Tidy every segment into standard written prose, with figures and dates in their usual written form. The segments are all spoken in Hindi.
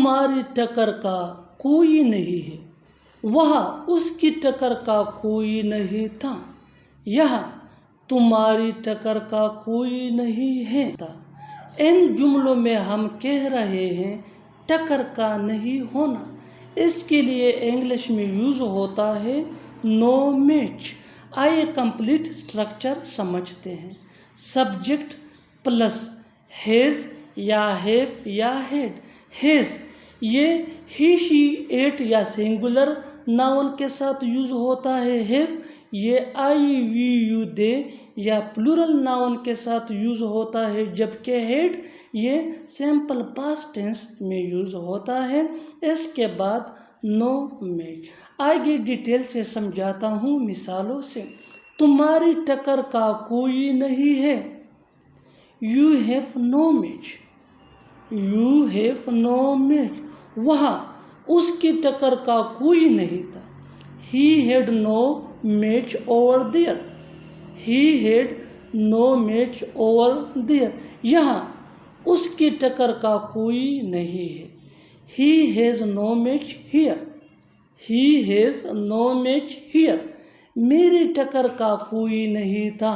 तुम्हारी टक्कर का कोई नहीं है, वह उसकी टक्कर का कोई नहीं था, यह तुम्हारी टक्कर का कोई नहीं है। इन जुमलों में हम कह रहे हैं टक्कर का नहीं होना। इसके लिए इंग्लिश में यूज़ होता है नो मैच। आइए कंप्लीट स्ट्रक्चर समझते हैं। सब्जेक्ट प्लस हैज़ या हैव या हैड। हैज़ ये ही शी एट या सिंगुलर नाउन के साथ यूज होता है। हैव ये आई वी यू दे या प्लूरल नाउन के साथ यूज होता है, जबकि हैड ये सिंपल पास्ट टेंस में यूज होता है। इसके बाद नो मैच। आगे डिटेल से समझाता हूँ मिसालों से। तुम्हारी टक्कर का कोई नहीं है, you have no match. You have no match. वहाँ उसकी टक्कर का कोई नहीं था, he had no match over there. He had no match over there. यहाँ उसकी टक्कर का कोई नहीं है, he has no match here. He has no match here. मेरी टक्कर का कोई नहीं था,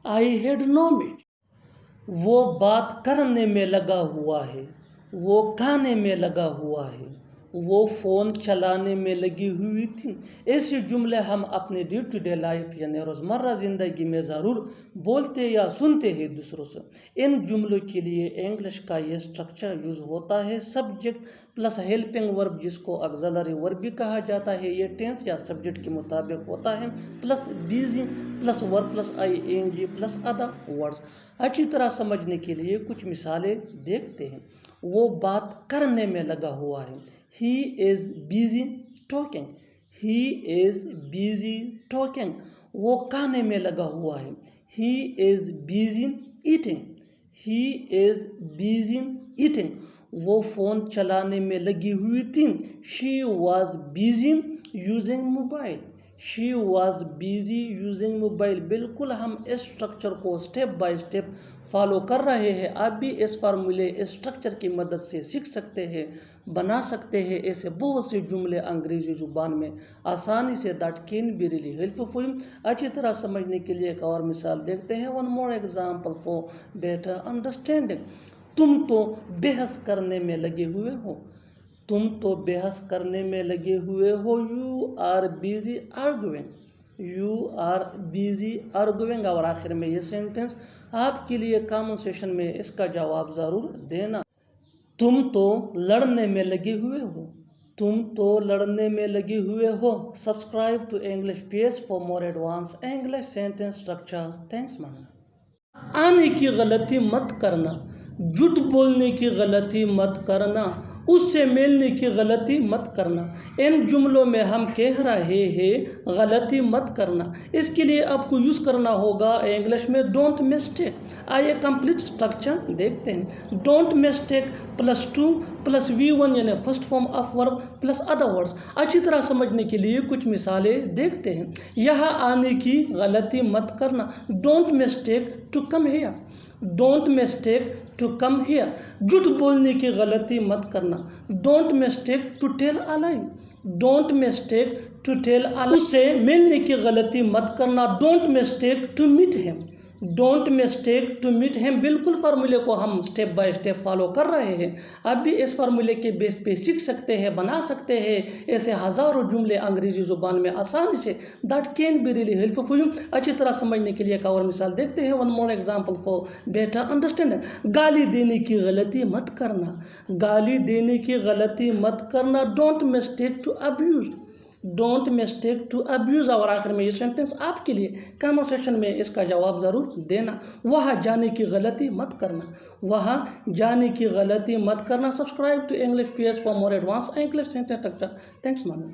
आई हैड नो मैच। वो बात करने में लगा हुआ है, वो खाने में लगा हुआ है, वो फ़ोन चलाने में लगी हुई थी। ऐसे जुमले हम अपने डे टू डे लाइफ यानी रोज़मर्रा ज़िंदगी में ज़रूर बोलते या सुनते हैं दूसरों से। इन जुमलों के लिए इंग्लिश का ये स्ट्रक्चर यूज़ होता है सब्जेक्ट प्लस हेल्पिंग वर्ब, जिसको ऑक्सिलरी वर्ब भी कहा जाता है। ये टेंस या सब्जेक्ट के मुताबिक होता है, plus BG plus verb plus ING plus other words. अच्छी तरह समझने के लिए कुछ मिसालें देखते हैं। वो बात करने में लगा हुआ है, he is busy talking. He is busy talking. वो खाने में लगा हुआ है, he is busy eating. He is busy eating. वो फ़ोन चलाने में लगी हुई थी, she was busy using mobile. She was busy using mobile. बिल्कुल हम इस स्ट्रक्चर को स्टेप बाय स्टेप फॉलो कर रहे हैं। आप भी इस फार्मूले इस स्ट्रक्चर की मदद से सीख सकते हैं, बना सकते हैं ऐसे बहुत से जुमले अंग्रेजी जुबान में आसानी से। That can be really helpful for you. अच्छी तरह समझने के लिए एक और मिसाल देखते हैं। One more example for better understanding. तुम तो बहस करने में लगे हुए हो। तुम तो बहस करने में लगे हुए हो। You are busy arguing. You are busy arguing. और आखिर में ये सेंटेंस आपके लिए कॉमन सेशन में इसका जवाब ज़रूर देना। तुम तो लड़ने में लगे हुए हो। तुम तो लड़ने में लगे हुए हो। Subscribe to English page for more advance English sentence structure. Thanks ma'am. आने की गलती मत करना, झूठ बोलने की गलती मत करना, उससे मिलने की गलती मत करना। इन जुमलों में हम कह रहे हैं गलती मत करना। इसके लिए आपको यूज़ करना होगा इंग्लिश में डोंट मिस्टेक। आइए कंप्लीट स्ट्रक्चर देखते हैं। Don't mistake plus two plus V1 यानी first form of verb plus other words. अच्छी तरह समझने के लिए कुछ मिसालें देखते हैं। यहाँ आने की गलती मत करना, don't mistake to come here. Don't mistake to come here. झूठ बोलने की गलती मत करना, don't mistake to tell a lie. Don't mistake to tell a lie. उससे मिलने की गलती मत करना, don't mistake to meet him. Don't mistake to meet him. बिल्कुल फार्मूले को हम स्टेप बाय स्टेप फॉलो कर रहे हैं। आप भी इस फार्मूले के बेस पे सीख सकते हैं, बना सकते हैं ऐसे हज़ारों जुमले अंग्रेजी ज़ुबान में आसानी से। That can be really helpful for you. अच्छी तरह समझने के लिए एक और मिसाल देखते हैं। One more example for better understanding. गाली देने की गलती मत करना। गाली देने की गलती मत करना, don't mistake to abuse. Don't mistake to abuse. और आखिर में ये सेंटेंस आपके लिए कमेंट सेक्शन में इसका जवाब ज़रूर देना। वहाँ जाने की गलती मत करना। वहाँ जाने की गलती मत करना। Subscribe to English page for more advance English sentence structure. Thanks ma'am.